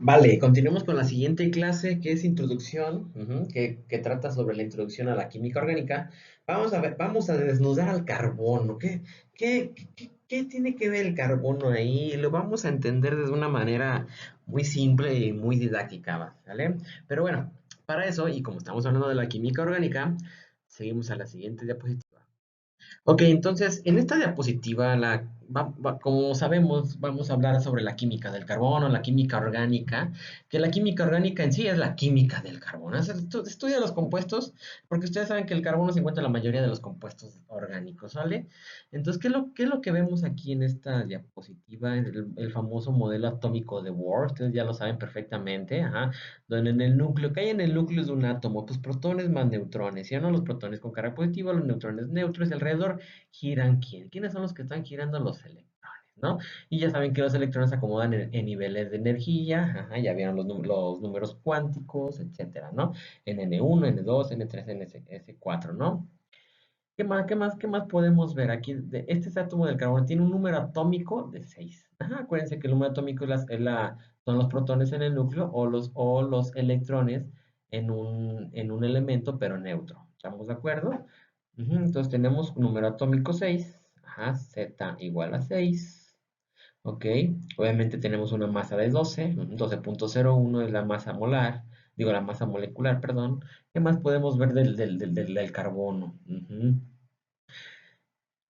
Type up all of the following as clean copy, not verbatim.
Vale, continuemos con la siguiente clase que es introducción, que trata sobre la introducción a la química orgánica. Vamos a ver, vamos a desnudar al carbono. ¿Qué tiene que ver el carbono ahí? Lo vamos a entender de una manera muy simple y muy didáctica, ¿vale? Pero bueno, para eso, y como estamos hablando de la química orgánica, seguimos a la siguiente diapositiva. Ok, entonces en esta diapositiva, como sabemos, vamos a hablar sobre la química del carbono, la química orgánica, que la química orgánica en sí es la química del carbono. Estudia los compuestos, porque ustedes saben que el carbono se encuentra en la mayoría de los compuestos orgánicos, ¿vale? Entonces, ¿qué es lo que vemos aquí en esta diapositiva? El famoso modelo atómico de Bohr, ustedes ya lo saben perfectamente, ajá, donde en el núcleo, que hay en el núcleo de un átomo, pues protones más neutrones, ¿ya no? Los protones con carga positiva, los neutrones neutros, y alrededor giran ¿quién? ¿Quiénes son los que están girando? Los electrones, ¿no? Y ya saben que los electrones se acomodan en niveles de energía, ajá, ya vieron los números cuánticos, etcétera, ¿no? En N1, N2, N3, NS4, ¿no? ¿Qué más podemos ver aquí? Este átomo del carbono tiene un número atómico de 6. Ajá, acuérdense que el número atómico son los protones en el núcleo o los electrones en un elemento, pero neutro. ¿Estamos de acuerdo? Entonces tenemos un número atómico 6. Ajá, Z igual a 6. Ok, obviamente tenemos una masa de 12. 12,01 es la masa molar. Digo, la masa molecular, perdón. ¿Qué más podemos ver del carbono?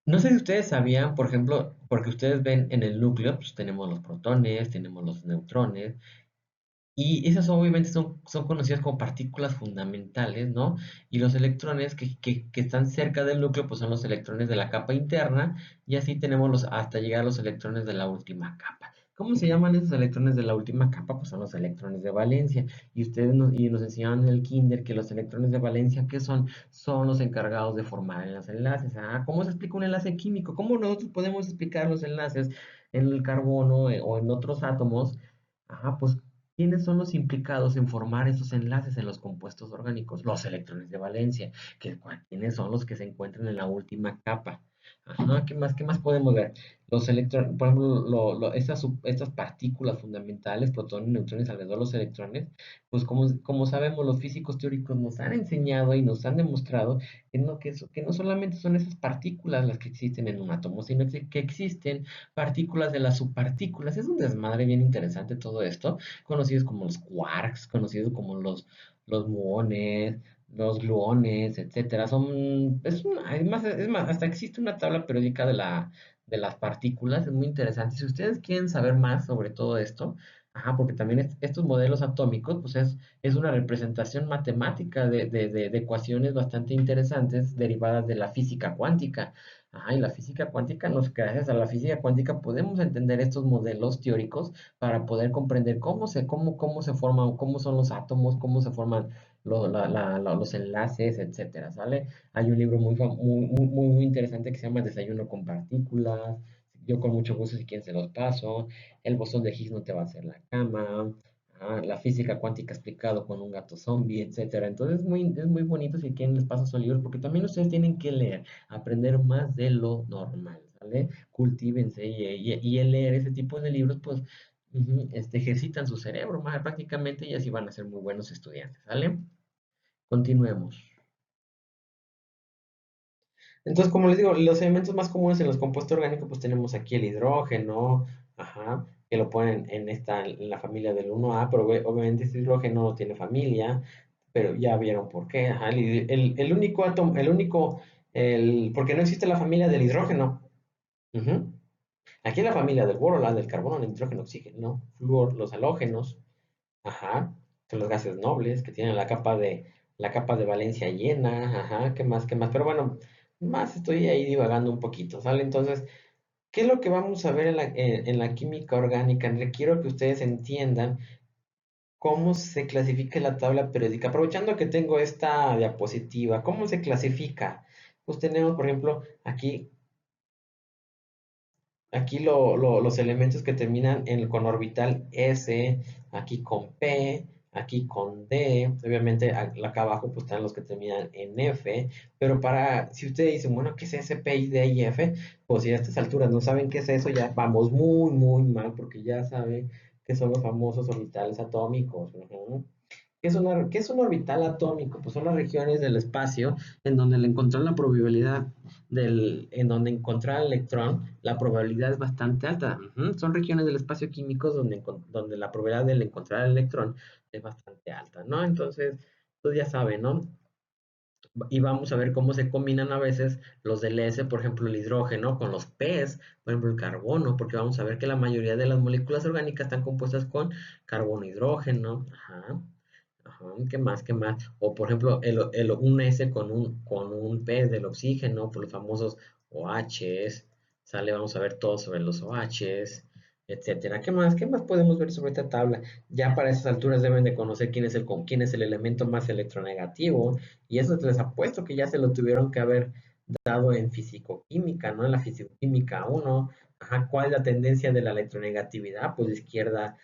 No sé si ustedes sabían, por ejemplo, porque ustedes ven en el núcleo, pues tenemos los protones, tenemos los neutrones, y esas obviamente son conocidas como partículas fundamentales, ¿no? Y los electrones que están cerca del núcleo, pues son los electrones de la capa interna, y así tenemos hasta llegar a los electrones de la última capa. ¿Cómo se llaman esos electrones de la última capa? Pues son los electrones de valencia. Y ustedes nos enseñaban en el kinder que los electrones de valencia, ¿qué son? Son los encargados de formar los enlaces. Ah, ¿cómo se explica un enlace químico? ¿Cómo nosotros podemos explicar los enlaces en el carbono o en otros átomos? Ajá, pues ¿quiénes son los implicados en formar esos enlaces en los compuestos orgánicos? Los electrones de valencia. ¿Quiénes son los que se encuentran en la última capa? Ajá, ¿qué más podemos ver? Los electrones, por ejemplo, estas partículas fundamentales, protones, neutrones, alrededor de los electrones, pues como sabemos, los físicos teóricos nos han enseñado y nos han demostrado que no solamente son esas partículas las que existen en un átomo, sino que existen partículas de las subpartículas. Es un desmadre bien interesante todo esto, conocidos como los quarks, conocidos como los muones, los gluones, etcétera. Es más, hasta existe una tabla periódica de las partículas, es muy interesante. Si ustedes quieren saber más sobre todo esto, ajá, porque también estos modelos atómicos, pues es una representación matemática de ecuaciones bastante interesantes derivadas de la física cuántica. Ajá, y la física cuántica, gracias a la física cuántica podemos entender estos modelos teóricos para poder comprender cómo se forman, cómo son los átomos, cómo se forman los enlaces, etcétera, ¿sale? Hay un libro muy interesante que se llama Desayuno con partículas. Yo con mucho gusto, si quieren, se los paso. El bosón de Higgs no te va a hacer la cama. La física cuántica explicado con un gato zombie, etcétera. Entonces es muy bonito, si quieren les paso esos libros, porque también ustedes tienen que leer, aprender más de lo normal, ¿sale? Cultívense y el leer ese tipo de libros, pues ejercitan su cerebro más prácticamente, y así van a ser muy buenos estudiantes, ¿sale? Continuemos. Entonces, como les digo, los elementos más comunes en los compuestos orgánicos, pues tenemos aquí el hidrógeno, ajá, que lo ponen en la familia del 1A, pero obviamente este hidrógeno no tiene familia, pero ya vieron por qué, ajá, el único átomo, porque no existe la familia del hidrógeno. Ujú. Aquí la familia del boro, la del carbono, el nitrógeno, oxígeno, flúor, los halógenos, ajá, son los gases nobles que tienen la capa de valencia llena, ajá, ¿qué más? Pero bueno, más estoy ahí divagando un poquito, ¿sale? Entonces, ¿qué es lo que vamos a ver en la química orgánica? Requiero que ustedes entiendan cómo se clasifica la tabla periódica. Aprovechando que tengo esta diapositiva, ¿cómo se clasifica? Pues tenemos, por ejemplo, aquí los elementos que terminan con orbital S, aquí con P, aquí con D, obviamente acá abajo pues están los que terminan en F, pero si ustedes dicen, bueno, ¿qué es S, P, I, D y F? Pues si a estas alturas no saben qué es eso, ya vamos muy, muy mal, porque ya saben que son los famosos orbitales atómicos. Ujú. ¿Qué es un orbital atómico? Pues son las regiones del espacio en donde al encontrar la probabilidad en donde encontrar el electrón, la probabilidad es bastante alta. Ujú. Son regiones del espacio químicos donde la probabilidad de encontrar el electrón es bastante alta, ¿no? Entonces, pues ya saben, ¿no? Y vamos a ver cómo se combinan a veces los del S, por ejemplo, el hidrógeno con los P's, por ejemplo, el carbono, porque vamos a ver que la mayoría de las moléculas orgánicas están compuestas con carbono, hidrógeno, ajá. Ajá, ¿qué más? ¿Qué más? O por ejemplo, un S con un P del oxígeno, por los famosos OHs, sale, vamos a ver todo sobre los OHs, etcétera. ¿Qué más? ¿Qué más podemos ver sobre esta tabla? Ya para esas alturas deben de conocer quién es el elemento más electronegativo, y eso les apuesto que ya se lo tuvieron que haber dado en fisicoquímica, ¿no? En la fisicoquímica uno. Ajá, ¿cuál es la tendencia de la electronegatividad? Pues de izquierda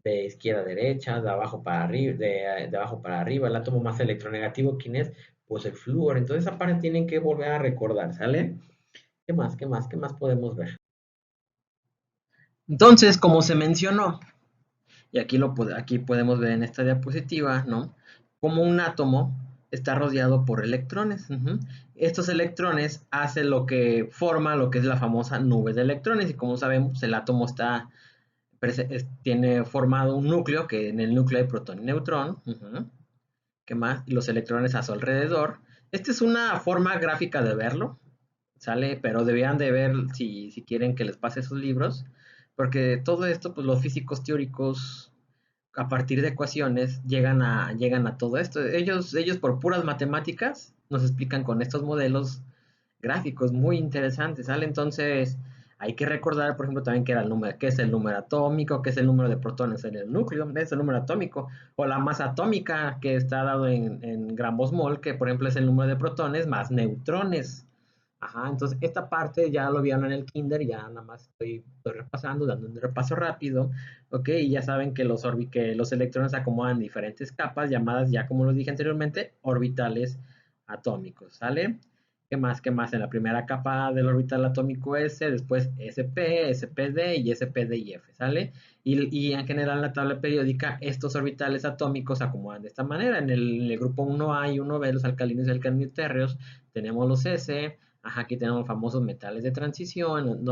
a derecha, de abajo para arriba, de abajo para arriba. El átomo más electronegativo, ¿quién es? Pues el flúor. Entonces, esa parte tienen que volver a recordar, ¿sale? ¿Qué más? ¿Qué más? ¿Qué más podemos ver? Entonces, como se mencionó, y aquí podemos ver en esta diapositiva, ¿no? Como un átomo está rodeado por electrones. Ujú. Estos electrones hacen lo que forma lo que es la famosa nube de electrones. Y como sabemos, el átomo tiene formado un núcleo, que en el núcleo hay protón y neutrón. Ujú. ¿Qué más? Y los electrones a su alrededor. Esta es una forma gráfica de verlo, ¿sale? Pero debían de ver si quieren que les pase sus libros, porque todo esto, pues los físicos teóricos a partir de ecuaciones llegan a todo esto. Ellos por puras matemáticas nos explican con estos modelos gráficos muy interesantes, ¿sale? Entonces, hay que recordar, por ejemplo, también que era el número, qué es el número atómico, qué es el número de protones en el núcleo, es el número atómico, o la masa atómica que está dado en gramos mol, que por ejemplo es el número de protones más neutrones. Ajá, entonces esta parte ya lo vieron en el kinder, ya nada más estoy repasando, dando un repaso rápido, ok, y ya saben que que los electrones se acomodan en diferentes capas, llamadas ya como lo dije anteriormente, orbitales atómicos, ¿sale? ¿Qué más? ¿Qué más? En la primera capa del orbital atómico S, después SP, SPD y SPD y F, ¿sale? Y en general en la tabla periódica estos orbitales atómicos se acomodan de esta manera. En el grupo 1A y 1B, los alcalinos y alcalinos térreos, tenemos los S, ajá, aquí tenemos los famosos metales de transición,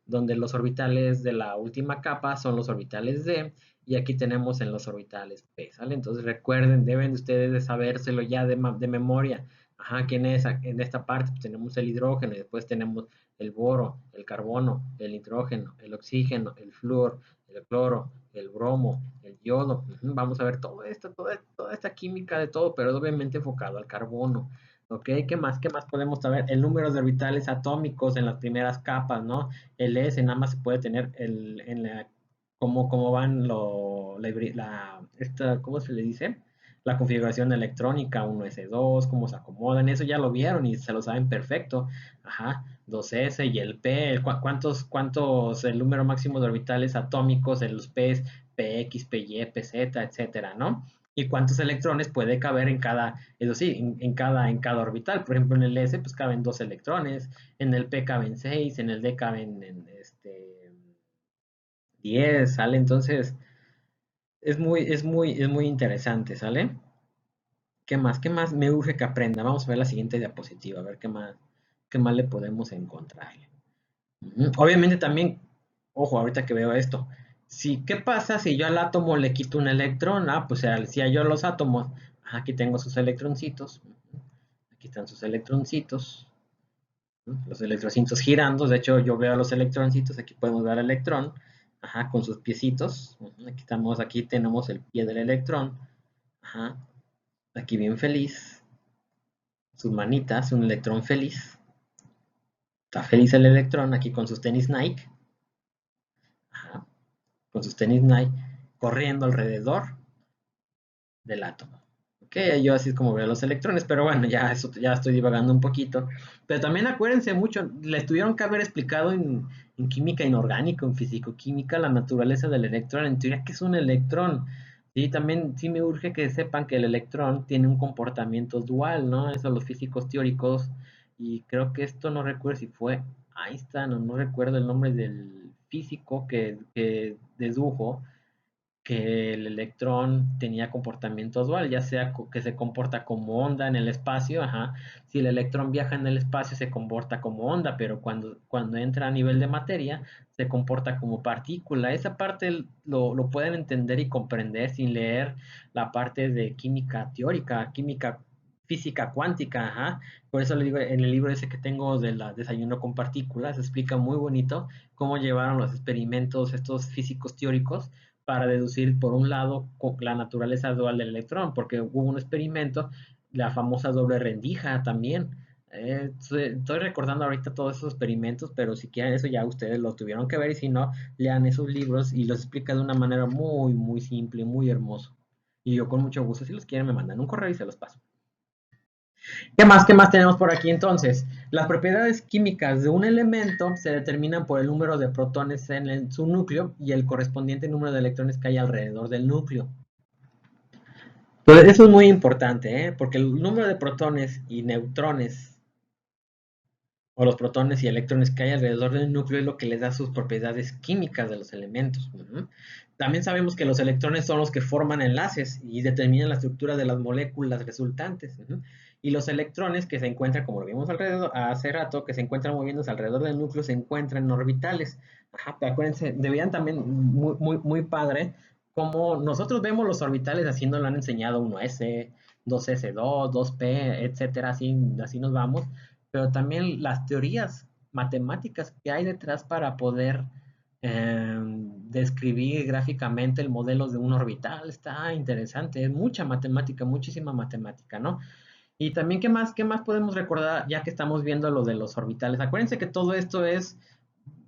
donde los orbitales de la última capa son los orbitales D, y aquí tenemos en los orbitales P, ¿sale? Entonces recuerden, deben ustedes de sabérselo ya de memoria. Ajá, aquí en esta parte pues, tenemos el hidrógeno y después tenemos el boro, el carbono, el nitrógeno, el oxígeno, el flúor, el cloro, el bromo, el yodo. Ujú. Vamos a ver todo esto, toda esta química de todo, pero obviamente enfocado al carbono. ¿Ok? ¿Qué más? ¿Qué más podemos saber? El número de orbitales atómicos en las primeras capas, ¿no? El S nada más se puede tener cómo van ¿cómo se le dice? La configuración electrónica, 1s2, cómo se acomodan, eso ya lo vieron y se lo saben perfecto. Ajá, 2s y el P, el número máximo de orbitales atómicos en los P's, PX, PY, PZ, etcétera, ¿no? Y cuántos electrones puede caber eso sí, en cada orbital. Por ejemplo, en el S, pues caben dos electrones, en el P caben seis, en el D caben 10, ¿sale? Entonces, es muy interesante, ¿sale? ¿Qué más? ¿Qué más me urge que aprenda? Vamos a ver la siguiente diapositiva, a ver qué más le podemos encontrar. Ujú. Obviamente también, ojo, ahorita que veo esto, ¿qué pasa si yo al átomo le quito un electrón? Ah, pues si yo a los átomos, aquí tengo sus electroncitos, aquí están sus electroncitos, ¿no? Los electroncitos girando, de hecho yo veo a los electroncitos, aquí podemos ver al electrón, ajá, con sus piecitos, ujú. Aquí tenemos el pie del electrón, ajá, aquí bien feliz, sus manitas, un electrón feliz, está feliz el electrón aquí con sus tenis Nike, ajá, con sus tenis Nike, corriendo alrededor del átomo. Ok, yo así es como veo los electrones, pero bueno, ya estoy divagando un poquito. Pero también acuérdense mucho, les tuvieron que haber explicado en química inorgánica, en fisicoquímica, la naturaleza del electrón, en teoría, ¿qué es un electrón? Sí, también sí me urge que sepan que el electrón tiene un comportamiento dual, ¿no? Eso los físicos teóricos, y creo que esto no recuerdo si fue Einstein o no recuerdo el nombre del físico que dedujo que el electrón tenía comportamiento dual, ya sea que se comporta como onda en el espacio, ajá. Si el electrón viaja en el espacio se comporta como onda, pero cuando entra a nivel de materia se comporta como partícula. Esa parte lo pueden entender y comprender sin leer la parte de química teórica, química física cuántica, ajá. Por eso le digo, en el libro ese que tengo de la Desayuno con Partículas, explica muy bonito cómo llevaron los experimentos estos físicos teóricos para deducir, por un lado, la naturaleza dual del electrón, porque hubo un experimento, la famosa doble rendija también. Estoy recordando ahorita todos esos experimentos, pero si quieren eso ya ustedes lo tuvieron que ver y si no, lean esos libros y los explica de una manera muy, muy simple, muy hermoso. Y yo con mucho gusto, si los quieren, me mandan un correo y se los paso. ¿Qué más tenemos por aquí entonces? Las propiedades químicas de un elemento se determinan por el número de protones en su núcleo y el correspondiente número de electrones que hay alrededor del núcleo. Entonces, eso es muy importante, ¿eh? Porque el número de protones y neutrones, o los protones y electrones que hay alrededor del núcleo, es lo que les da sus propiedades químicas de los elementos. También sabemos que los electrones son los que forman enlaces y determinan la estructura de las moléculas resultantes. Y los electrones que se encuentran, como lo vimos alrededor, hace rato, que se encuentran moviéndose alrededor del núcleo, se encuentran en orbitales. Ajá, pero acuérdense, debían también, muy, muy, muy padre, como nosotros vemos los orbitales, así nos lo han enseñado 1s, 2s2, 2p, etcétera, así nos vamos, pero también las teorías matemáticas que hay detrás para poder describir gráficamente el modelo de un orbital. Está interesante, es mucha matemática, muchísima matemática, ¿no? Y también, qué más podemos recordar ya que estamos viendo lo de los orbitales? Acuérdense que todo esto es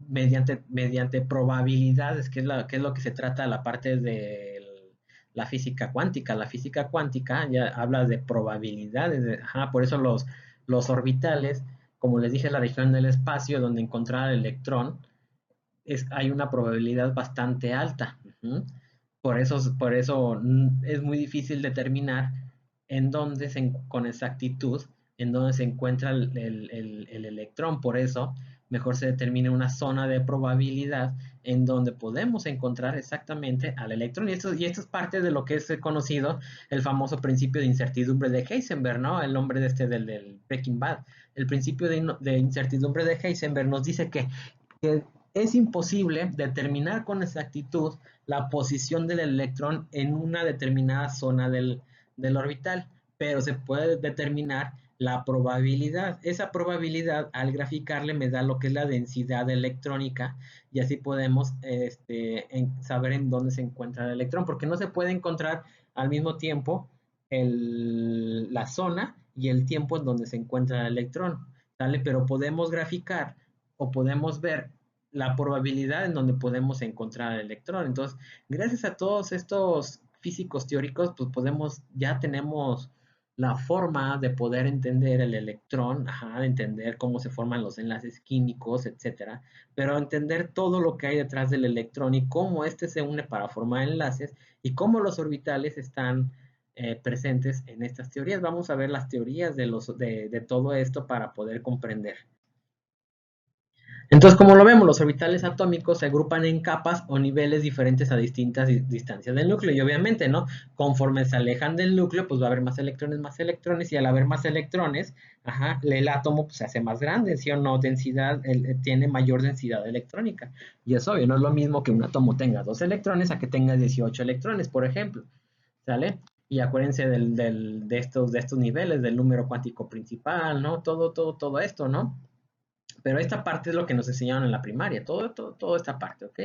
mediante probabilidades, que es lo que se trata la parte de la física cuántica. La física cuántica ya habla de probabilidades, ajá, por eso los orbitales, como les dije, la región del espacio donde encontrar el electrón, hay una probabilidad bastante alta. Por eso es muy difícil determinar con exactitud en dónde se encuentra el electrón. Por eso mejor se determina una zona de probabilidad en donde podemos encontrar exactamente al electrón. Y esto es parte de lo que es conocido el famoso principio de incertidumbre de Heisenberg, ¿no? El nombre de del Breaking Bad. El principio de incertidumbre de Heisenberg nos dice que es imposible determinar con exactitud la posición del electrón en una determinada zona del orbital, pero se puede determinar la probabilidad. Esa probabilidad, al graficarle, me da lo que es la densidad electrónica y así podemos saber en dónde se encuentra el electrón, porque no se puede encontrar al mismo tiempo la zona y el tiempo en donde se encuentra el electrón, ¿sale? Pero podemos graficar o podemos ver la probabilidad en donde podemos encontrar el electrón. Entonces, gracias a todos estos físicos teóricos, pues ya tenemos la forma de poder entender el electrón, ajá, de entender cómo se forman los enlaces químicos, etcétera, pero entender todo lo que hay detrás del electrón y cómo éste se une para formar enlaces y cómo los orbitales están presentes en estas teorías. Vamos a ver las teorías de todo esto para poder comprender. Entonces, como lo vemos, los orbitales atómicos se agrupan en capas o niveles diferentes a distintas distancias del núcleo. Y obviamente, ¿no? Conforme se alejan del núcleo, pues va a haber más electrones, y al haber más electrones, ajá, el átomo pues, se hace más grande, ¿sí o no? Tiene mayor densidad electrónica. Y es obvio, no es lo mismo que un átomo tenga 2 electrones a que tenga 18 electrones, por ejemplo, ¿sale? Y acuérdense de estos niveles, del número cuántico principal, ¿no? Todo esto, ¿no? Pero esta parte es lo que nos enseñaron en la primaria, toda esta parte, ¿ok?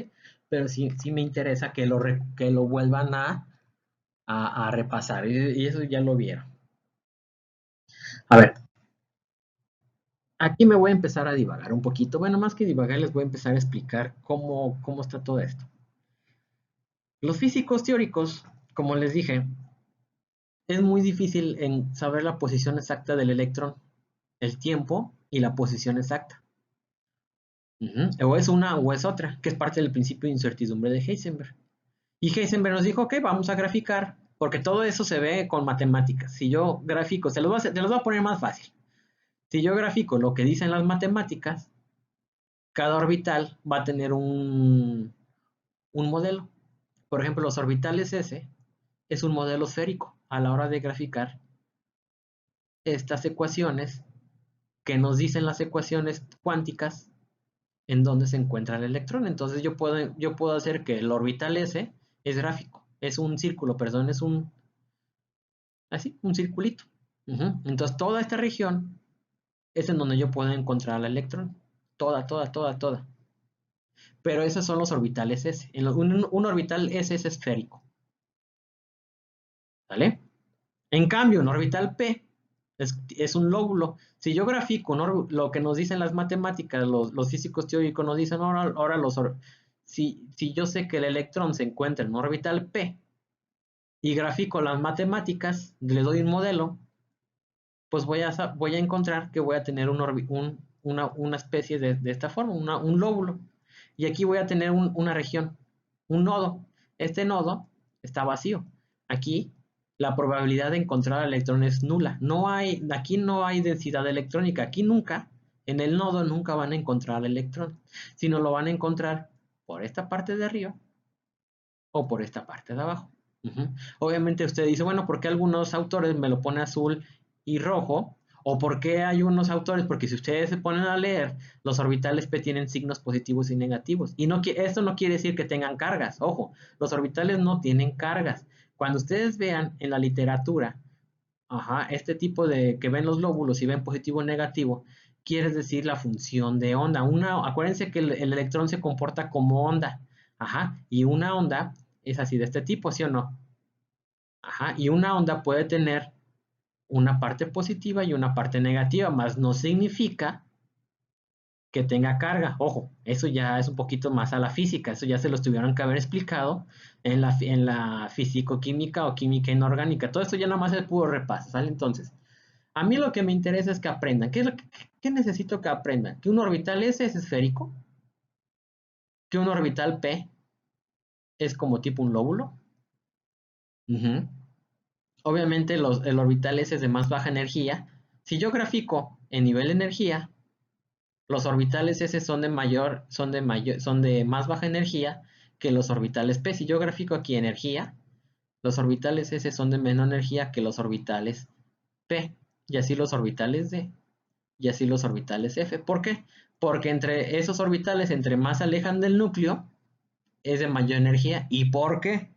Pero sí me interesa que lo vuelvan a repasar, y eso ya lo vieron. A ver, aquí me voy a empezar a divagar un poquito. Bueno, más que divagar, les voy a empezar a explicar cómo está todo esto. Los físicos teóricos, como les dije, es muy difícil en saber la posición exacta del electrón, el tiempo y la posición exacta. O es una o es otra, que es parte del principio de incertidumbre de Heisenberg. Y Heisenberg nos dijo, ok, vamos a graficar, porque todo eso se ve con matemáticas. Si yo grafico, te los voy a poner más fácil. Si yo grafico lo que dicen las matemáticas, cada orbital va a tener un modelo. Por ejemplo, los orbitales S es un modelo esférico a la hora de graficar estas ecuaciones que nos dicen las ecuaciones cuánticas en dónde se encuentra el electrón. Entonces yo puedo hacer que el orbital S es gráfico, es un círculo, perdón, es así, un circulito. Entonces toda esta región es en donde yo puedo encontrar el electrón. Toda, toda, toda, toda. Pero esos son los orbitales S. Un orbital S es esférico. ¿Vale? En cambio, un orbital P es un lóbulo. Si yo grafico lo que nos dicen las matemáticas, los físicos teóricos nos dicen, ahora si yo sé que el electrón se encuentra en un orbital P y grafico las matemáticas, le doy un modelo, pues voy a encontrar que voy a tener una especie de esta forma, un lóbulo. Y aquí voy a tener una región, un nodo. Este nodo está vacío. Aquí la probabilidad de encontrar el electrón es nula. Aquí no hay densidad electrónica. Aquí nunca, en el nodo nunca van a encontrar el electrón, sino lo van a encontrar por esta parte de arriba o por esta parte de abajo. Obviamente usted dice, bueno, ¿por qué algunos autores me lo ponen azul y rojo? ¿O por qué hay unos autores? Porque si ustedes se ponen a leer, los orbitales P tienen signos positivos y negativos. Y esto no quiere decir que tengan cargas. Ojo, los orbitales no tienen cargas. Cuando ustedes vean en la literatura, este tipo de que ven los lóbulos y ven positivo o negativo, quiere decir la función de onda. Acuérdense que el electrón se comporta como onda. Y una onda es así de este tipo, ¿sí o no? Y una onda puede tener una parte positiva y una parte negativa, más no significa que tenga carga. Ojo, eso ya es un poquito más a la física, eso ya se lo tuvieron que haber explicado en la físico-química o química inorgánica. Todo esto ya nada más es puro repaso, ¿sale? Entonces, a mí lo que me interesa es que aprendan. ¿Qué necesito que aprendan? Que un orbital S es esférico, que un orbital P es como tipo un lóbulo. Ujú. Obviamente el orbital S es de más baja energía. Si yo grafico en nivel de energía, los orbitales S son de más baja energía que los orbitales P. Si yo grafico aquí energía, los orbitales S son de menor energía que los orbitales P. Y así los orbitales D. Y así los orbitales F. ¿Por qué? Porque entre esos orbitales, entre más se alejan del núcleo, es de mayor energía. ¿Y por qué?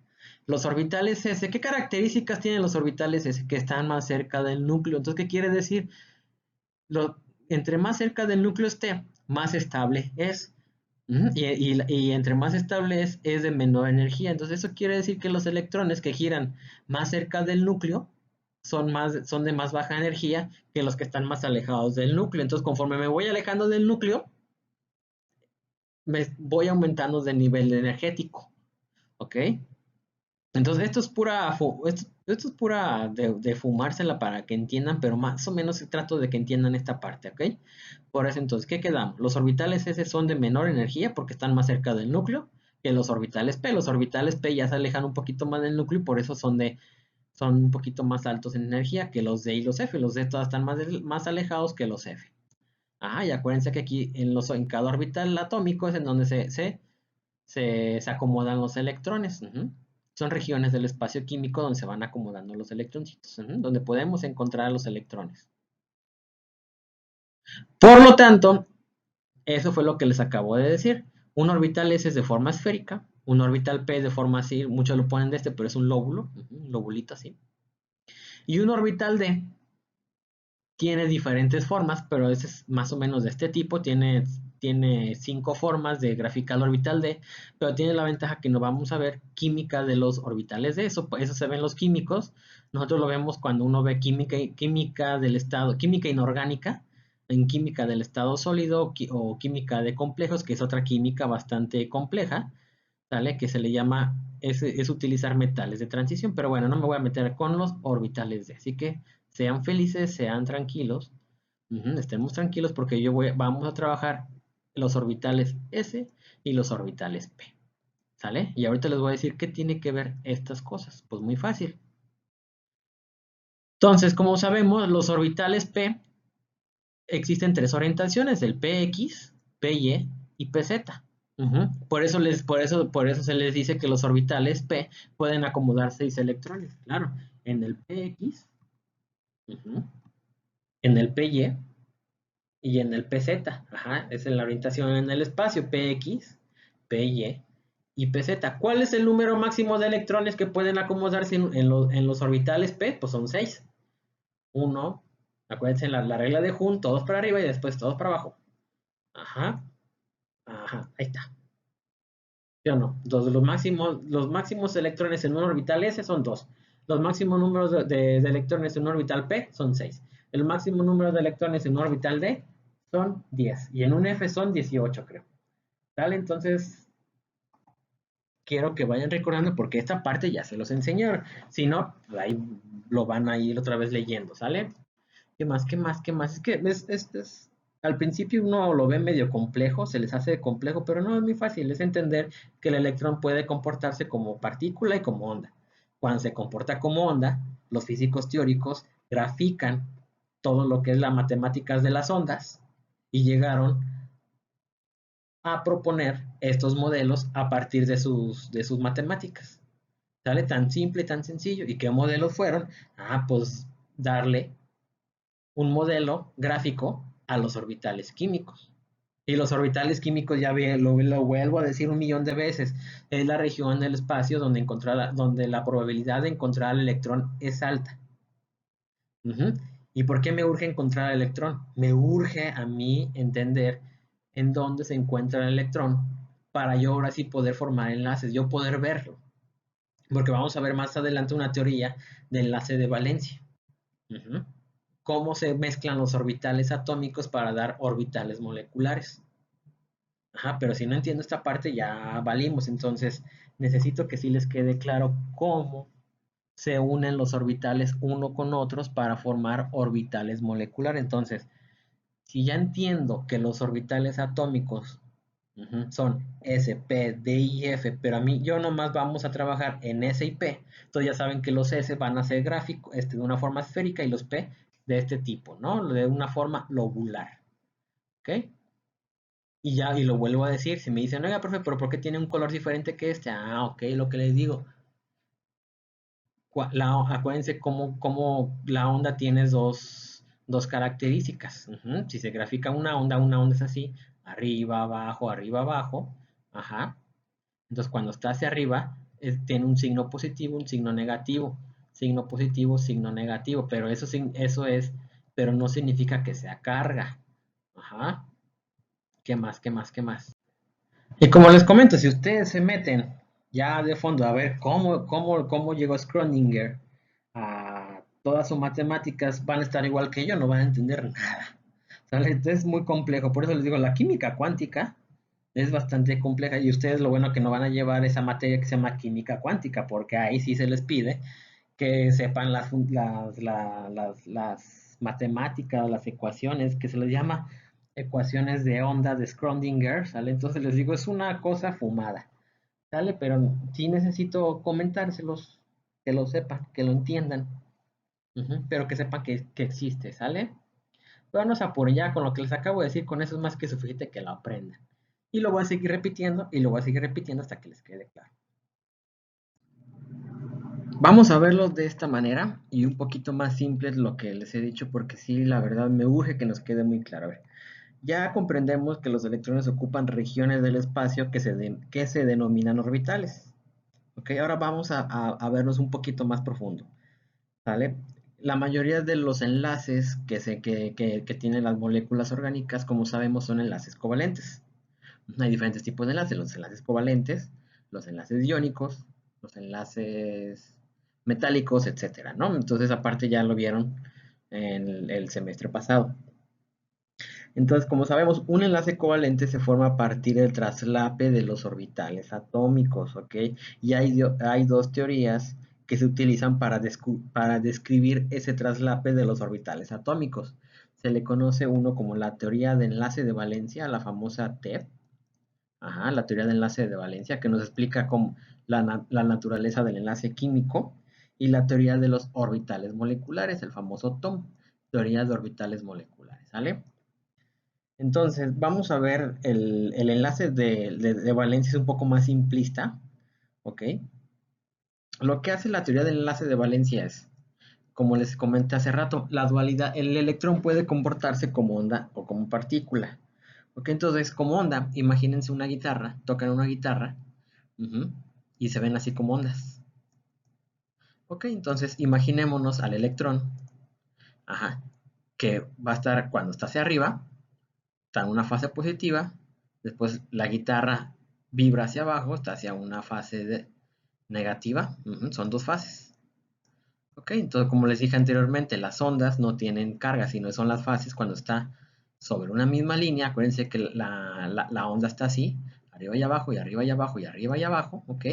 Los orbitales S, ¿qué características tienen los orbitales S? Que están más cerca del núcleo. Entonces, ¿qué quiere decir? Entre más cerca del núcleo esté, más estable es. Y entre más estable es de menor energía. Entonces, eso quiere decir que los electrones que giran más cerca del núcleo son de más baja energía que los que están más alejados del núcleo. Entonces, conforme me voy alejando del núcleo, me voy aumentando de nivel energético. ¿Ok? Entonces, esto es pura de fumársela para que entiendan, pero más o menos se trato de que entiendan esta parte, ¿ok? Por eso, entonces, ¿qué quedamos? Los orbitales S son de menor energía porque están más cerca del núcleo que los orbitales P. Los orbitales P ya se alejan un poquito más del núcleo y por eso son un poquito más altos en energía que los D y los F. Los D todas están más alejados que los F. Y acuérdense que aquí en cada orbital atómico es en donde se acomodan los electrones. Son regiones del espacio químico donde se van acomodando los electroncitos, donde podemos encontrar los electrones. Por lo tanto, eso fue lo que les acabo de decir. Un orbital S es de forma esférica, un orbital P es de forma así, muchos lo ponen de este, pero es un lóbulo, un lobulito así. Y un orbital D tiene diferentes formas, pero ese es más o menos de este tipo. Tiene 5 formas de graficar el orbital D, pero tiene la ventaja que no vamos a ver química de los orbitales D. Eso se ve en los químicos. Nosotros lo vemos cuando uno ve química del estado, química inorgánica, en química del estado sólido o química de complejos, que es otra química bastante compleja, ¿sale? Que se le llama, es utilizar metales de transición, pero bueno, no me voy a meter con los orbitales D. Así que sean felices, sean tranquilos, estemos tranquilos porque vamos a trabajar los orbitales S y los orbitales P, ¿sale? Y ahorita les voy a decir qué tiene que ver estas cosas. Pues muy fácil. Entonces, como sabemos, los orbitales P existen tres orientaciones, el PX, PY y PZ. Por eso se les dice que los orbitales p pueden acomodar 6 electrones. Claro, en el px, ujú, en el py y en el pz. Ajá, es en la orientación en el espacio, px, py y pz. ¿Cuál es el número máximo de electrones que pueden acomodarse en los orbitales p? Pues son 6. Uno, acuérdense la regla de Hund, todos para arriba y después todos para abajo. Ajá, ajá, ahí está. ¿Sí o no? Entonces, los máximos electrones en un orbital S son 2. Los máximos números de electrones en un orbital P son 6. El máximo número de electrones en un orbital D son 10. Y en un F son 18, creo. ¿Vale? Entonces, quiero que vayan recordando porque esta parte ya se los enseñaron. Si no, ahí lo van a ir otra vez leyendo, ¿sale? ¿Qué más? ¿Qué más? ¿Qué más? Es que al principio uno lo ve medio complejo, se les hace complejo, pero no es muy fácil. Es entender que el electrón puede comportarse como partícula y como onda. Cuando se comporta como onda, los físicos teóricos grafican todo lo que es las matemáticas de las ondas y llegaron a proponer estos modelos a partir de sus matemáticas. ¿Sale? Tan simple, tan sencillo. ¿Y qué modelos fueron? Pues darle un modelo gráfico a los orbitales químicos. Y los orbitales químicos, ya lo vuelvo a decir un millón de veces, es la región del espacio donde la probabilidad de encontrar el electrón es alta. Ujú. ¿Y por qué me urge encontrar el electrón? Me urge a mí entender en dónde se encuentra el electrón para yo ahora sí poder formar enlaces, yo poder verlo. Porque vamos a ver más adelante una teoría de enlace de valencia. Ujú. Cómo se mezclan los orbitales atómicos para dar orbitales moleculares. Ajá, pero si no entiendo esta parte ya valimos, entonces necesito que sí les quede claro cómo se unen los orbitales uno con otros para formar orbitales moleculares. Entonces, si ya entiendo que los orbitales atómicos son S, P, D y F, pero a mí yo nomás vamos a trabajar en S y P, entonces ya saben que los S van a ser gráficos de una forma esférica y los P de este tipo, ¿no? De una forma lobular, ¿ok? Y ya, y lo vuelvo a decir, si me dicen, oiga, profe, pero ¿por qué tiene un color diferente que este? Ok, lo que les digo. Acuérdense cómo la onda tiene dos características. Si se grafica una onda es así, arriba, abajo. Ajá. Entonces, cuando está hacia arriba, tiene un signo positivo, un signo negativo. Signo positivo, signo negativo. Pero eso es, pero no significa que sea carga. Ajá. ¿Qué más? ¿Qué más? ¿Qué más? Y como les comento, si ustedes se meten ya de fondo a ver cómo llegó Schrödinger a todas sus matemáticas, van a estar igual que yo, no van a entender nada. ¿Sale? Entonces es muy complejo. Por eso les digo, la química cuántica es bastante compleja y ustedes lo bueno que no van a llevar esa materia que se llama química cuántica, porque ahí sí se les pide que sepan las matemáticas, las ecuaciones, que se les llama ecuaciones de onda de Schrödinger, ¿sale? Entonces les digo, es una cosa fumada, ¿sale? Pero sí necesito comentárselos, que lo sepan, que lo entiendan, pero que sepan que existe, ¿sale? Pero no se apuren, ya con lo que les acabo de decir, con eso es más que suficiente que lo aprendan. Y lo voy a seguir repitiendo y lo voy a seguir repitiendo hasta que les quede claro. Vamos a verlo de esta manera y un poquito más simple lo que les he dicho porque sí, la verdad me urge que nos quede muy claro. A ver, ya comprendemos que los electrones ocupan regiones del espacio que se denominan orbitales. Ok, ahora vamos a vernos un poquito más profundo. ¿Vale? La mayoría de los enlaces que tienen las moléculas orgánicas, como sabemos, son enlaces covalentes. Hay diferentes tipos de enlaces, los enlaces covalentes, los enlaces iónicos, los enlaces metálicos, etcétera, ¿no? Entonces, aparte ya lo vieron en el semestre pasado. Entonces, como sabemos, un enlace covalente se forma a partir del traslape de los orbitales atómicos, ¿ok? Y hay dos teorías que se utilizan para describir ese traslape de los orbitales atómicos. Se le conoce uno como la teoría de enlace de valencia, la famosa TEV. Ajá, la teoría de enlace de valencia, que nos explica cómo la naturaleza del enlace químico, y la teoría de los orbitales moleculares, el famoso TOM, teoría de orbitales moleculares, ¿sale? Entonces, vamos a ver el enlace de valencia es un poco más simplista, ¿ok? Lo que hace la teoría del enlace de valencia es, como les comenté hace rato, la dualidad, el electrón puede comportarse como onda o como partícula. ¿Ok? Entonces, como onda, imagínense una guitarra, tocan una guitarra, ujú, y se ven así como ondas. ¿Ok? Entonces, imaginémonos al electrón, ajá, que va a estar cuando está hacia arriba, está en una fase positiva, después la guitarra vibra hacia abajo, está hacia una negativa, son dos fases. Ok, entonces como les dije anteriormente, las ondas no tienen carga, sino son las fases cuando está sobre una misma línea. Acuérdense que la onda está así, arriba y abajo, y arriba y abajo, y arriba y abajo, ok.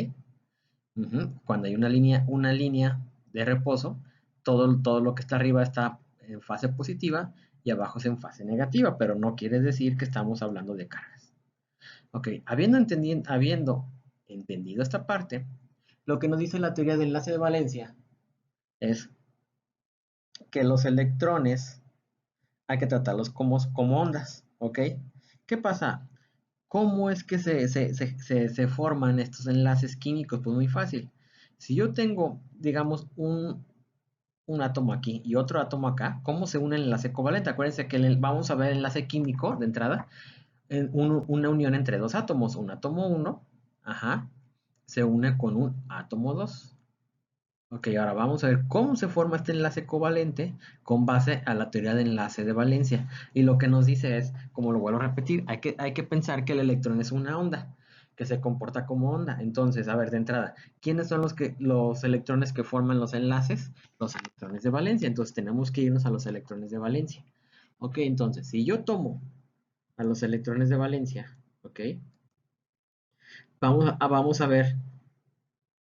Cuando hay una línea de reposo, todo lo que está arriba está en fase positiva y abajo es en fase negativa, pero no quiere decir que estamos hablando de cargas. Ok, habiendo entendido esta parte, lo que nos dice la teoría del enlace de valencia es que los electrones hay que tratarlos como ondas, ¿ok? ¿Qué pasa? ¿Cómo es que se forman estos enlaces químicos? Pues muy fácil. Si yo tengo, digamos, un átomo aquí y otro átomo acá, ¿cómo se une el enlace covalente? Acuérdense que vamos a ver el enlace químico de entrada, una unión entre dos átomos. Un átomo 1, ajá, se une con un átomo 2. Ok, ahora vamos a ver cómo se forma este enlace covalente con base a la teoría de enlace de valencia. Y lo que nos dice es, como lo vuelvo a repetir, hay que pensar que el electrón es una onda, que se comporta como onda. Entonces, a ver, de entrada, ¿quiénes son los electrones que forman los enlaces? Los electrones de valencia. Entonces, tenemos que irnos a los electrones de valencia. Ok, entonces, si yo tomo a los electrones de valencia, ok, vamos a ver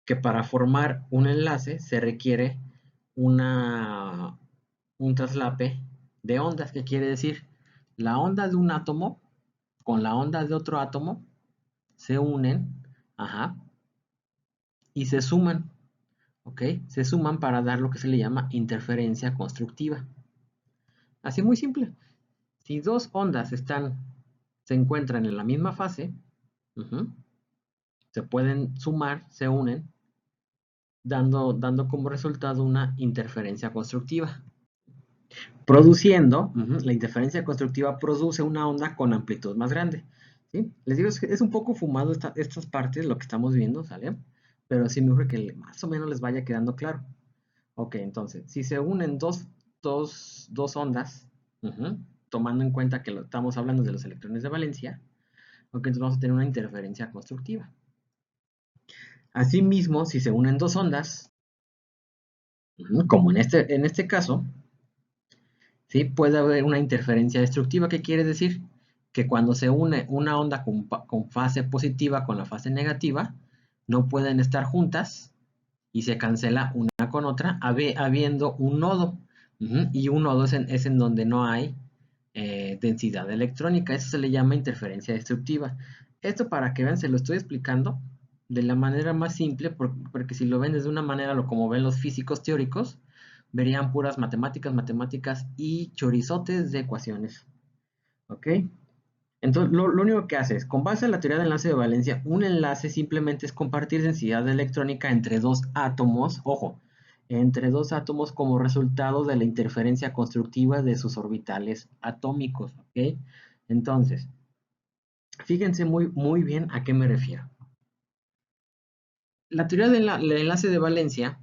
que para formar un enlace se requiere una, un traslape de ondas, que quiere decir la onda de un átomo con la onda de otro átomo se unen, ajá, y se suman, ¿ok? Se suman para dar lo que se le llama interferencia constructiva. Así muy simple. Si dos ondas se encuentran en la misma fase, ujú, se pueden sumar, se unen, dando como resultado una interferencia constructiva. Produciendo, la interferencia constructiva produce una onda con amplitud más grande. ¿Sí? Les digo, es un poco fumado estas partes, lo que estamos viendo, ¿sale? Pero sí me urge que más o menos les vaya quedando claro. Ok, entonces, si se unen dos ondas, tomando en cuenta que estamos hablando de los electrones de valencia, ok, entonces vamos a tener una interferencia constructiva. Asimismo, si se unen dos ondas, como en este caso, ¿sí? Puede haber una interferencia destructiva. ¿Qué quiere decir? Que cuando se une una onda con fase positiva con la fase negativa, no pueden estar juntas y se cancela una con otra, habiendo un nodo. Y un nodo es en donde no hay densidad electrónica. Eso se le llama interferencia destructiva. Esto, para que vean, se lo estoy explicando de la manera más simple, porque si lo ven desde una manera, como ven los físicos teóricos, verían puras matemáticas, matemáticas y chorizotes de ecuaciones. ¿Ok? Entonces, lo único que hace es, con base en la teoría del enlace de valencia, un enlace simplemente es compartir densidad electrónica entre dos átomos, ojo, entre dos átomos como resultado de la interferencia constructiva de sus orbitales atómicos, ¿ok? Entonces, fíjense muy, muy bien a qué me refiero. La teoría del enlace de valencia,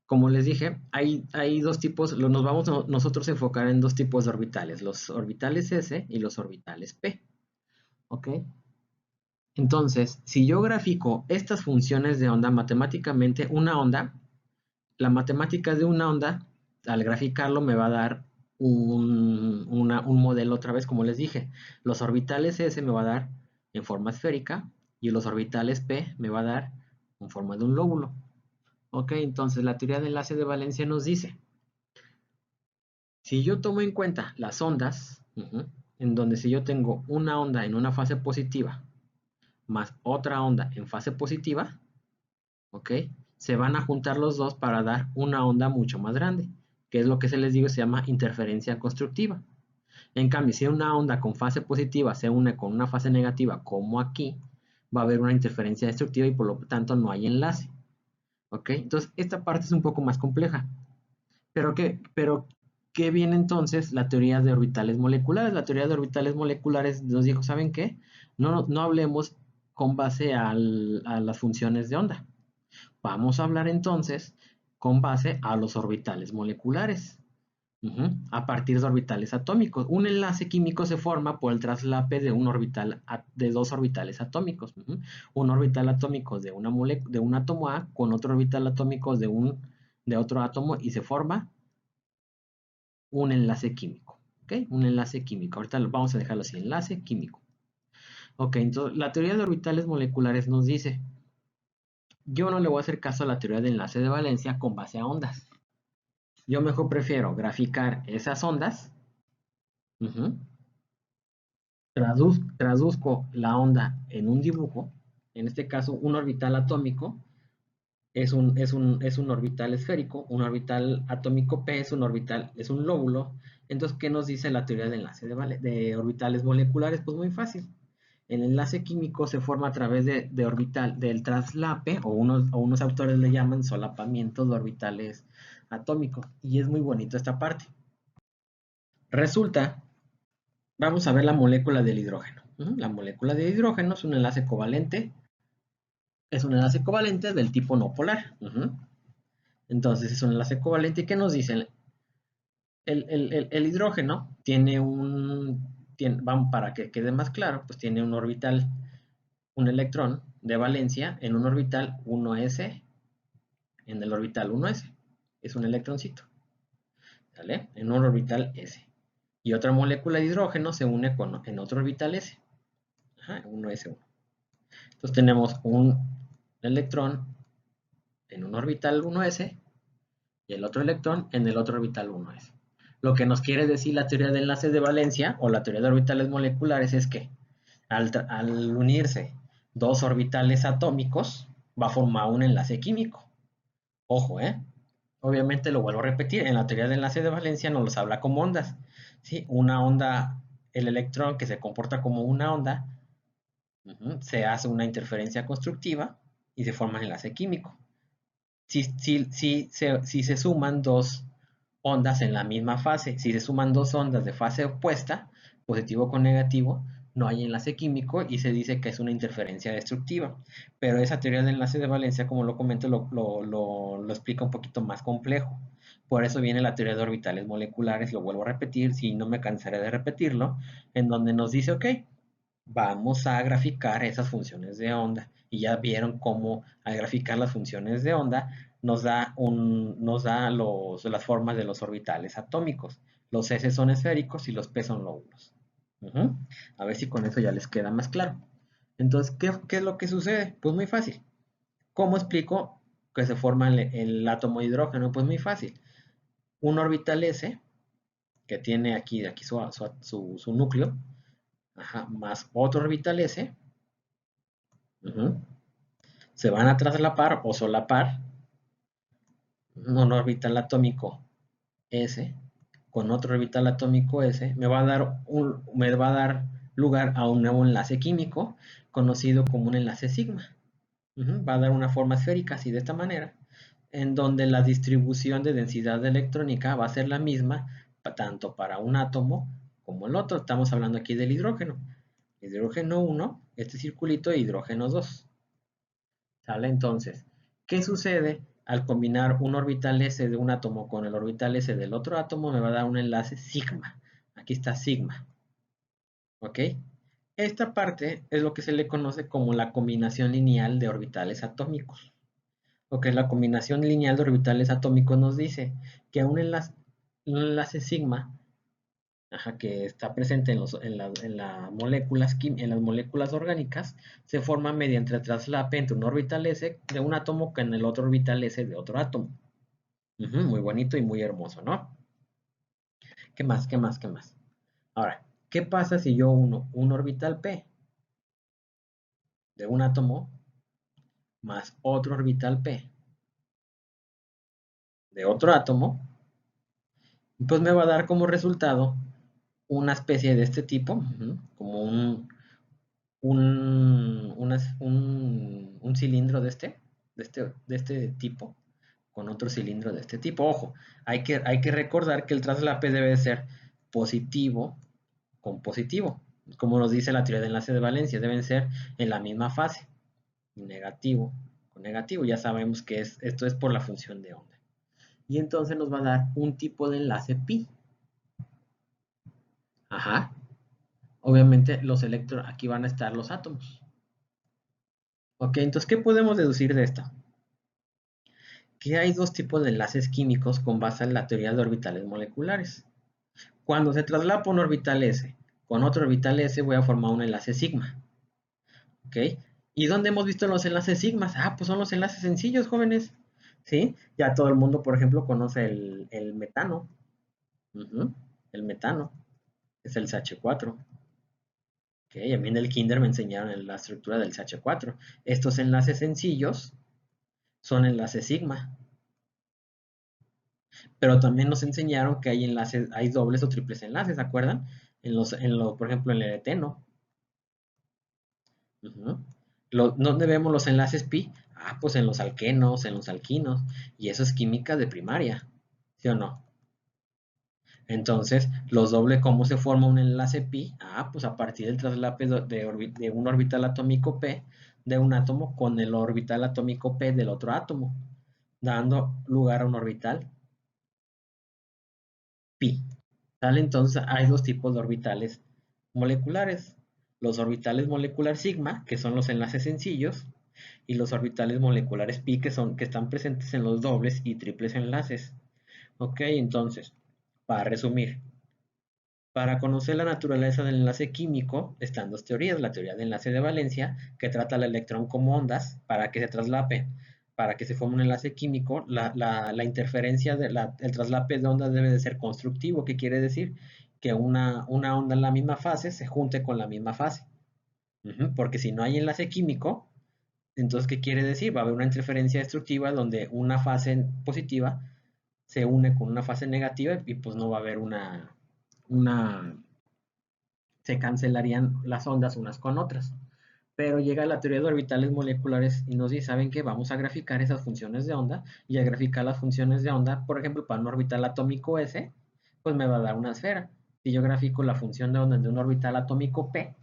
como les dije, hay dos tipos, nos vamos nosotros a enfocar en dos tipos de orbitales, los orbitales S y los orbitales P, ¿ok? Entonces, si yo grafico estas funciones de onda matemáticamente, una onda, la matemática de una onda, al graficarlo me va a dar un modelo otra vez, como les dije. Los orbitales S me va a dar en forma esférica y los orbitales P me va a dar en forma de un lóbulo. Ok, entonces la teoría de enlace de valencia nos dice, si yo tomo en cuenta las ondas, en donde si yo tengo una onda en una fase positiva más otra onda en fase positiva, ¿ok? Se van a juntar los dos para dar una onda mucho más grande, que es lo que se les digo se llama interferencia constructiva. En cambio, si una onda con fase positiva se une con una fase negativa, como aquí, va a haber una interferencia destructiva y por lo tanto no hay enlace. ¿Ok? Entonces, esta parte es un poco más compleja. ¿Qué viene entonces la teoría de orbitales moleculares? La teoría de orbitales moleculares nos dijo, ¿saben qué? No hablemos con base a las funciones de onda. Vamos a hablar entonces con base a los orbitales moleculares. A partir de orbitales atómicos. Un enlace químico se forma por el traslape de un orbital de dos orbitales atómicos. Un orbital atómico de un átomo A con otro orbital atómico de otro átomo y se forma un enlace químico. ¿Ok? Un enlace químico. Ahorita vamos a dejarlo así, enlace químico. Ok, entonces la teoría de orbitales moleculares nos dice, yo no le voy a hacer caso a la teoría de enlace de valencia con base a ondas. Yo mejor prefiero graficar esas ondas. Ujú, traduzco la onda en un dibujo, en este caso un orbital atómico es un orbital esférico, un orbital atómico P es un lóbulo. Entonces, ¿qué nos dice la teoría de enlace de orbitales moleculares? Pues muy fácil. El enlace químico se forma a través del traslape, o unos autores le llaman solapamientos de orbitales atómicos. Y es muy bonito esta parte. Resulta, vamos a ver la molécula del hidrógeno. La molécula de hidrógeno es un enlace covalente del tipo no polar. Entonces es un enlace covalente. ¿Y qué nos dice? El hidrógeno vamos, para que quede más claro, pues tiene un orbital, un electrón de valencia en un orbital 1s, en el orbital 1s. Es un electroncito, ¿sale? En un orbital s. Y otra molécula de hidrógeno se une en otro orbital s. Ajá, 1s1. Entonces tenemos un electrón en un orbital 1s y el otro electrón en el otro orbital 1s. Lo que nos quiere decir la teoría de enlaces de valencia o la teoría de orbitales moleculares es que al unirse dos orbitales atómicos va a formar un enlace químico. Ojo, ¿eh? Obviamente lo vuelvo a repetir, en la teoría de enlace de valencia nos los habla como ondas. ¿Sí? Una onda, el electrón que se comporta como una onda, se hace una interferencia constructiva y se forma un enlace químico. Si se suman dos ondas en la misma fase, si se suman dos ondas de fase opuesta, positivo con negativo, no hay enlace químico y se dice que es una interferencia destructiva. Pero esa teoría de enlace de valencia, como lo comento, lo explica un poquito más complejo. Por eso viene la teoría de orbitales moleculares, lo vuelvo a repetir, si no me cansaré de repetirlo, en donde nos dice, ok, vamos a graficar esas funciones de onda. Y ya vieron cómo al graficar las funciones de onda nos da las formas de los orbitales atómicos. Los S son esféricos y los P son lóbulos. A ver si con eso ya les queda más claro. Entonces, ¿qué es lo que sucede? Pues muy fácil. ¿Cómo explico que se forma el átomo de hidrógeno? Pues muy fácil. Un orbital S, que tiene aquí su núcleo, más otro orbital S, se van a traslapar o solapar un orbital atómico S con otro orbital atómico S, me va a dar lugar a un nuevo enlace químico conocido como un enlace sigma. Va a dar una forma esférica así de esta manera, en donde la distribución de densidad electrónica va a ser la misma tanto para un átomo como el otro. Estamos hablando aquí del hidrógeno. Hidrógeno 1, este circulito, e hidrógeno 2. ¿Sale? Entonces, ¿qué sucede al combinar un orbital S de un átomo con el orbital S del otro átomo? Me va a dar un enlace sigma. Aquí está sigma. ¿Ok? Esta parte es lo que se le conoce como la combinación lineal de orbitales atómicos. Ok, la combinación lineal de orbitales atómicos nos dice que un enlace sigma, que está presente en las moléculas orgánicas, se forma mediante el traslape entre un orbital S de un átomo con el otro orbital S de otro átomo. Muy bonito y muy hermoso, ¿no? ¿Qué más? ¿Qué más? ¿Qué más? Ahora, ¿qué pasa si yo uno un orbital P de un átomo más otro orbital P de otro átomo? Pues me va a dar como resultado una especie de este tipo, como un cilindro de este tipo, con otro cilindro de este tipo. Ojo, hay que recordar que el traslape debe ser positivo con positivo, como nos dice la teoría de enlace de valencia, deben ser en la misma fase, negativo con negativo. Ya sabemos que esto es por la función de onda. Y entonces nos va a dar un tipo de enlace pi. Ajá. Obviamente los electrones, aquí van a estar los átomos. Ok, entonces, ¿qué podemos deducir de esto? Que hay dos tipos de enlaces químicos con base en la teoría de orbitales moleculares. Cuando se traslapa un orbital S con otro orbital S, voy a formar un enlace sigma. ¿Ok? ¿Y dónde hemos visto los enlaces sigmas? Ah, pues son los enlaces sencillos, jóvenes. ¿Sí? Ya todo el mundo, por ejemplo, conoce el metano. Ujú. El metano es el CH4. ¿Ok? A mí en el kinder me enseñaron la estructura del CH4. Estos enlaces sencillos son enlaces sigma. Pero también nos enseñaron que hay enlaces, hay dobles o triples enlaces, ¿se acuerdan? Por ejemplo, en el eteno. Ujú. ¿Dónde vemos los enlaces pi? Ah, pues en los alquenos, en los alquinos. Y eso es química de primaria, ¿sí o no? Entonces, los dobles, ¿cómo se forma un enlace pi? Ah, pues a partir del traslape de un orbital atómico p de un átomo con el orbital atómico p del otro átomo, dando lugar a un orbital pi. ¿Sale? Entonces, hay dos tipos de orbitales moleculares. Los orbitales molecular sigma, que son los enlaces sencillos, y los orbitales moleculares pi, que están presentes en los dobles y triples enlaces. Ok, entonces, para resumir, para conocer la naturaleza del enlace químico, están dos teorías. La teoría de enlace de valencia, que trata al electrón como ondas para que se traslape, para que se forme un enlace químico. La interferencia, el traslape de ondas debe de ser constructivo. ¿Qué quiere decir? Que una onda en la misma fase se junte con la misma fase. Porque si no hay enlace químico, entonces, ¿qué quiere decir? Va a haber una interferencia destructiva donde una fase positiva se une con una fase negativa y pues no va a haber una se cancelarían las ondas unas con otras. Pero llega la teoría de orbitales moleculares y nos dice, ¿saben qué? Vamos a graficar esas funciones de onda y a graficar las funciones de onda, por ejemplo, para un orbital atómico S, pues me va a dar una esfera. Si yo grafico la función de onda de un orbital atómico P,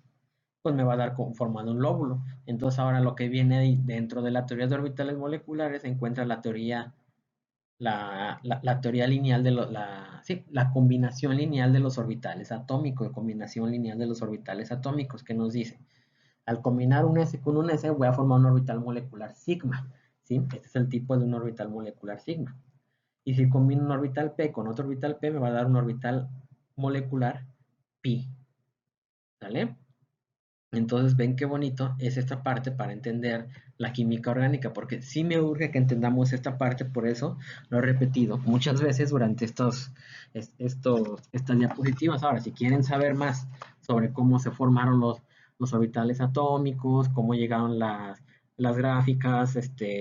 pues me va a dar formando un lóbulo. Entonces ahora lo que viene ahí dentro de la teoría de orbitales moleculares se encuentra la teoría lineal sí, la combinación lineal de los orbitales atómicos, combinación lineal de los orbitales atómicos, que nos dice, al combinar un S con un S voy a formar un orbital molecular sigma, ¿sí? Este es el tipo de un orbital molecular sigma. Y si combino un orbital P con otro orbital P me va a dar un orbital molecular pi, ¿sale? Entonces, ven qué bonito es esta parte para entender la química orgánica, porque sí me urge que entendamos esta parte, por eso lo he repetido muchas veces durante estas diapositivas. Ahora, si quieren saber más sobre cómo se formaron los orbitales atómicos, cómo llegaron las gráficas,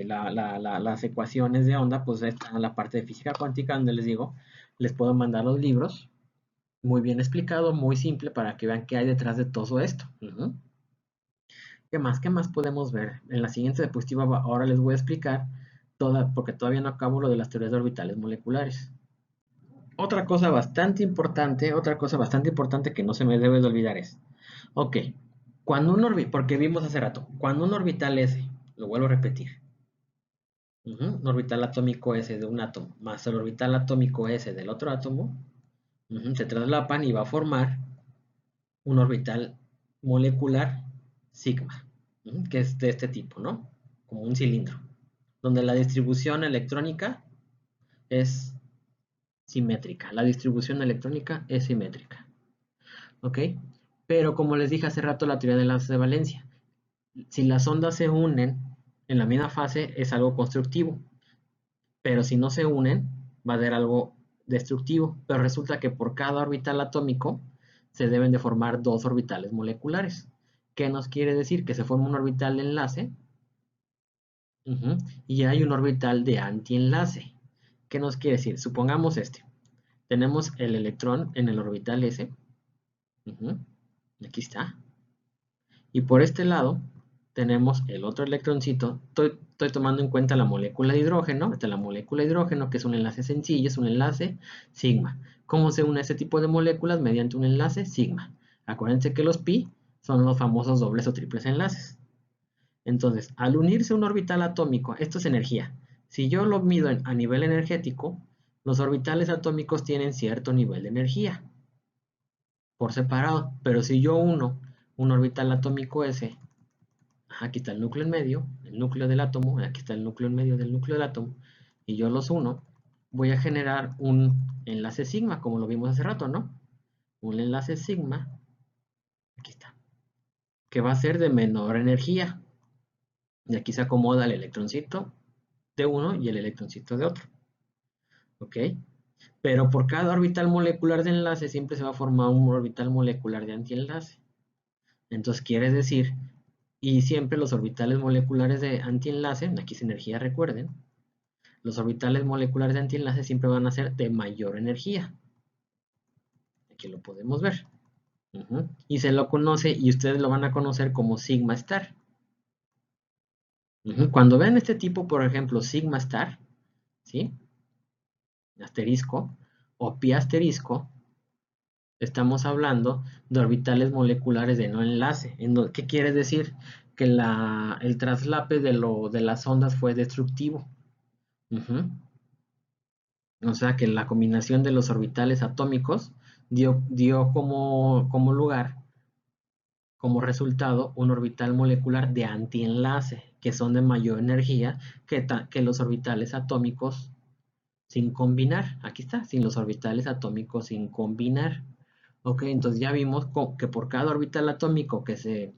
las ecuaciones de onda, pues está en la parte de física cuántica, donde les digo, les puedo mandar los libros, muy bien explicado, muy simple, para que vean qué hay detrás de todo esto. ¿Qué más? ¿Qué más podemos ver? En la siguiente diapositiva ahora les voy a explicar porque todavía no acabo lo de las teorías de orbitales moleculares. Otra cosa bastante importante que no se me debe de olvidar es, ok, porque vimos hace rato, cuando un orbital S, lo vuelvo a repetir, un orbital atómico S de un átomo más el orbital atómico S del otro átomo, se traslapan y va a formar un orbital molecular sigma, que es de este tipo, ¿no? Como un cilindro, donde la distribución electrónica es simétrica. La distribución electrónica es simétrica, ¿ok? Pero como les dije hace rato, la teoría de enlace de valencia, si las ondas se unen en la misma fase es algo constructivo, pero si no se unen va a ser algo destructivo, pero resulta que por cada orbital atómico se deben de formar dos orbitales moleculares. ¿Qué nos quiere decir? Que se forma un orbital de enlace y hay un orbital de antienlace. ¿Qué nos quiere decir? Supongamos tenemos el electrón en el orbital S Aquí está. Y por este lado tenemos el otro electroncito. Estoy tomando en cuenta la molécula de hidrógeno. Esta es la molécula de hidrógeno, que es un enlace sencillo, es un enlace sigma. ¿Cómo se une este tipo de moléculas? Mediante un enlace sigma. Acuérdense que los pi son los famosos dobles o triples enlaces. Entonces, al unirse un orbital atómico, esto es energía. Si yo lo mido a nivel energético, los orbitales atómicos tienen cierto nivel de energía por separado. Pero si yo uno un orbital atómico S, aquí está el núcleo en medio, el núcleo del átomo, aquí está el núcleo en medio del núcleo del átomo, y yo los uno, voy a generar un enlace sigma, como lo vimos hace rato, ¿no? Un enlace sigma, aquí está, que va a ser de menor energía. Y aquí se acomoda el electroncito de uno y el electroncito de otro. ¿Ok? Pero por cada orbital molecular de enlace siempre se va a formar un orbital molecular de antienlace. Entonces quiere decir, y siempre los orbitales moleculares de antienlace, aquí es energía, recuerden, los orbitales moleculares de antienlace siempre van a ser de mayor energía. Aquí lo podemos ver. Y se lo conoce, y ustedes lo van a conocer como sigma star. Cuando ven este tipo, por ejemplo, sigma star, ¿sí? Asterisco, o pi asterisco, estamos hablando de orbitales moleculares de no enlace. ¿Qué quiere decir? Que el traslape de las ondas fue destructivo. O sea que la combinación de los orbitales atómicos dio como lugar, como resultado, un orbital molecular de antienlace, que son de mayor energía que los orbitales atómicos sin combinar. Aquí está, sin los orbitales atómicos sin combinar. Ok, entonces ya vimos que por cada orbital atómico que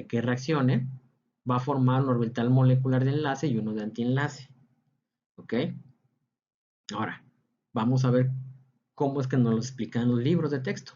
reaccione, va a formar un orbital molecular de enlace y uno de antienlace. Ok, ahora vamos a ver cómo es que nos lo explican los libros de texto.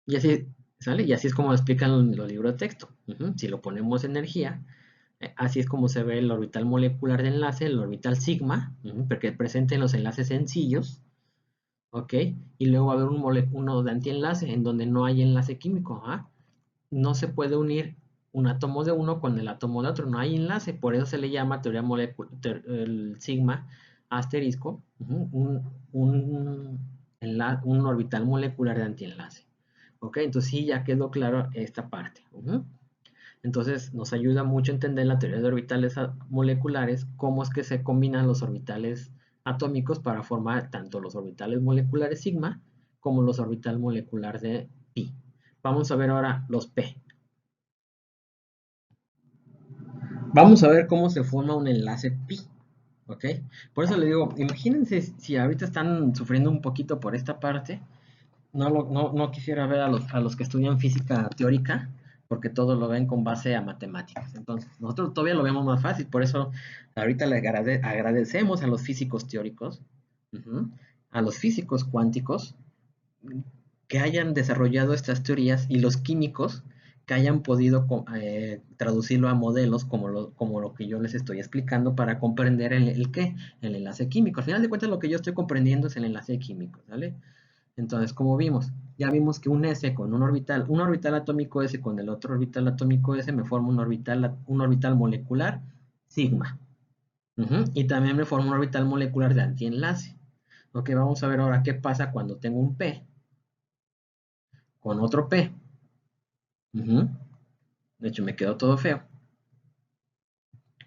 Y así, ¿sale? Y así es como lo explican los libros de texto. Si lo ponemos energía, así es como se ve el orbital molecular de enlace, el orbital sigma, porque presente en los enlaces sencillos, ¿ok? Y luego va a haber uno de antienlace, en donde no hay enlace químico, No se puede unir un átomo de uno con el átomo de otro, no hay enlace, por eso se le llama teoría molecular, el sigma asterisco, un orbital molecular de antienlace. Ok, entonces sí, ya quedó claro esta parte. Entonces nos ayuda mucho a entender la teoría de orbitales moleculares, cómo es que se combinan los orbitales atómicos para formar tanto los orbitales moleculares sigma como los orbitales moleculares de pi. Vamos a ver ahora los p. Vamos a ver cómo se forma un enlace pi. ¿Ok? Por eso le digo, imagínense si ahorita están sufriendo un poquito por esta parte. No quisiera ver a los que estudian física teórica, porque todo lo ven con base a matemáticas. Entonces, nosotros todavía lo vemos más fácil, por eso ahorita le agradecemos a los físicos teóricos, a los físicos cuánticos, que hayan desarrollado estas teorías y los químicos que hayan podido traducirlo a modelos como lo que yo les estoy explicando para comprender el enlace químico. Al final de cuentas, lo que yo estoy comprendiendo es el enlace químico, ¿vale? Entonces, como vimos, ya vimos que un S con un orbital atómico S con el otro orbital atómico S me forma un orbital molecular sigma. Y también me forma un orbital molecular de antienlace. Ok, vamos a ver ahora qué pasa cuando tengo un P con otro P. De hecho, me quedó todo feo.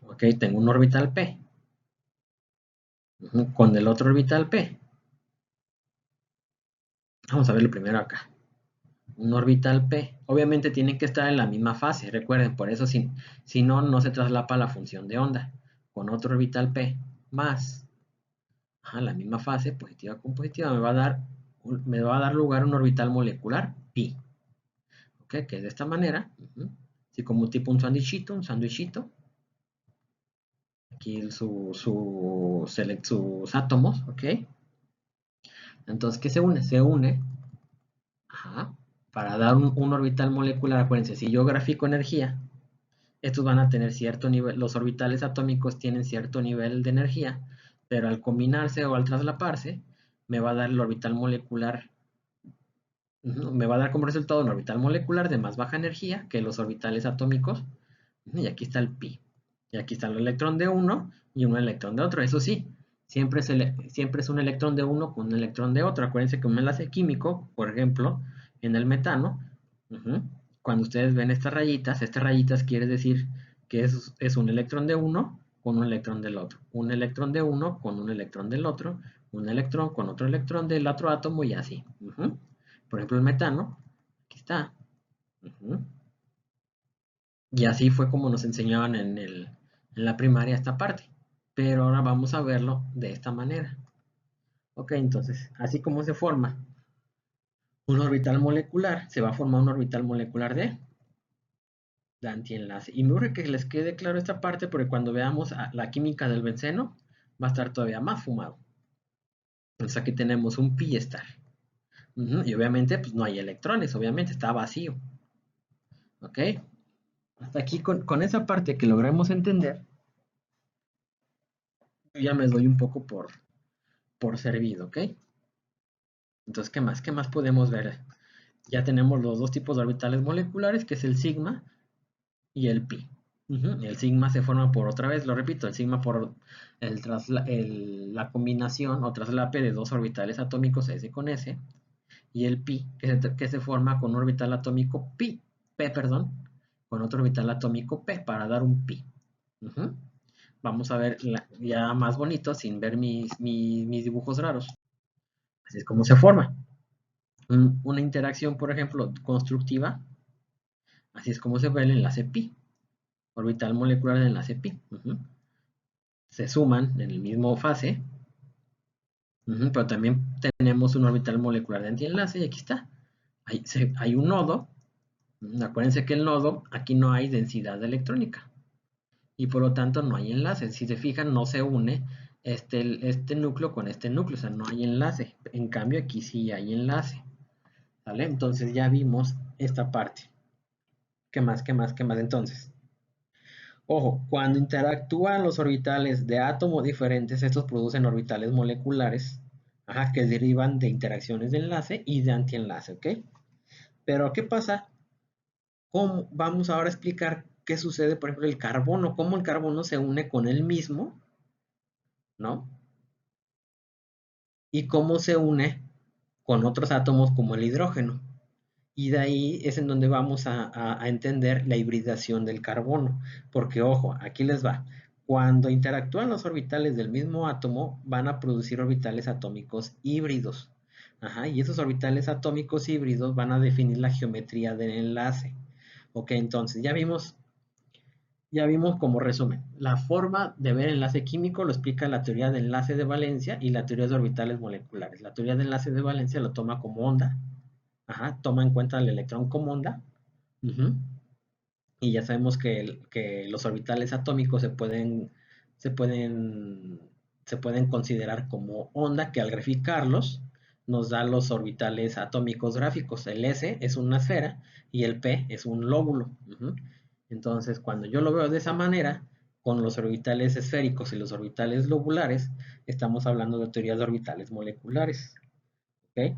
Ok, tengo un orbital P con el otro orbital P. Vamos a verlo primero acá. Un orbital P. Obviamente tienen que estar en la misma fase, recuerden, por eso si no, no se traslapa la función de onda. Con otro orbital P más la misma fase, positiva con positiva, me va a dar lugar a un orbital molecular pi. ¿Ok? Que es de esta manera. Así como tipo un sándwichito, Aquí sus átomos, ¿ok? Entonces, ¿qué se une? Se une para dar un orbital molecular. Acuérdense, si yo grafico energía, estos van a tener cierto nivel, los orbitales atómicos tienen cierto nivel de energía, pero al combinarse o al traslaparse, me va a dar el orbital molecular, me va a dar como resultado un orbital molecular de más baja energía que los orbitales atómicos, y aquí está el pi. Y aquí está el electrón de uno y un electrón de otro. Eso sí, siempre es un electrón de uno con un electrón de otro. Acuérdense que un enlace químico, por ejemplo, en el metano, cuando ustedes ven estas rayitas quiere decir que es un electrón de uno con un electrón del otro. Un electrón de uno con un electrón del otro. Un electrón con otro electrón del otro átomo y así. Por ejemplo, el metano, aquí está. Y así fue como nos enseñaban en la primaria esta parte. Pero ahora vamos a verlo de esta manera. Ok, entonces, así como se forma un orbital molecular, se va a formar un orbital molecular de antienlace. Y me urge que les quede claro esta parte porque cuando veamos la química del benceno va a estar todavía más fumado. Entonces aquí tenemos un pi estar. Y obviamente pues no hay electrones, obviamente está vacío. ¿Ok? Hasta aquí con esa parte que logremos entender, yo ya me doy un poco por servido, ¿ok? Entonces, ¿qué más? ¿Qué más podemos ver? Ya tenemos los dos tipos de orbitales moleculares, que es el sigma y el pi. El sigma se forma por, otra vez, lo repito, el sigma por la combinación o traslape de dos orbitales atómicos S con S, y el pi, que se forma con un orbital atómico P, perdón, con otro orbital atómico P para dar un pi. Vamos a ver ya más bonito sin ver mis dibujos raros. Así es como se forma. Una interacción, por ejemplo, constructiva, así es como se ve el enlace pi, orbital molecular del enlace pi. Se suman en el mismo fase, pero también tenemos un orbital molecular de antienlace y aquí está. Hay un nodo. Acuérdense que el nodo, aquí no hay densidad electrónica y por lo tanto no hay enlace. Si se fijan, no se une este núcleo con este núcleo, o sea, no hay enlace. En cambio, aquí sí hay enlace. ¿Vale? Entonces ya vimos esta parte. ¿Qué más? ¿Qué más? ¿Qué más? Entonces, ojo, cuando interactúan los orbitales de átomos diferentes, estos producen orbitales moleculares, que derivan de interacciones de enlace y de antienlace, ¿ok? Pero, ¿qué pasa? Vamos ahora a explicar qué sucede, por ejemplo, el carbono, cómo el carbono se une con él mismo, ¿no? Y cómo se une con otros átomos como el hidrógeno. Y de ahí es en donde vamos a entender la hibridación del carbono. Porque, ojo, aquí les va. Cuando interactúan los orbitales del mismo átomo, van a producir orbitales atómicos híbridos. Y esos orbitales atómicos híbridos van a definir la geometría del enlace. Ok, entonces ya vimos como resumen. La forma de ver enlace químico lo explica la teoría de enlace de valencia y la teoría de orbitales moleculares. La teoría de enlace de valencia lo toma como onda. Toma en cuenta el electrón como onda. Y ya sabemos que los orbitales atómicos se pueden, se pueden considerar como onda, que al graficarlos nos da los orbitales atómicos gráficos. El S es una esfera y el P es un lóbulo. Entonces, cuando yo lo veo de esa manera, con los orbitales esféricos y los orbitales lobulares, estamos hablando de teorías de orbitales moleculares. ¿Ok?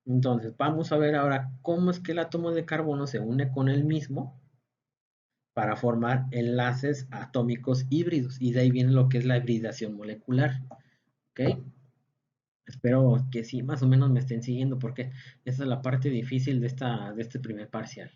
Entonces, vamos a ver ahora cómo es que el átomo de carbono se une con el mismo para formar enlaces atómicos híbridos y de ahí viene lo que es la hibridación molecular. ¿Ok? Espero que sí, más o menos me estén siguiendo porque esa es la parte difícil de este primer parcial.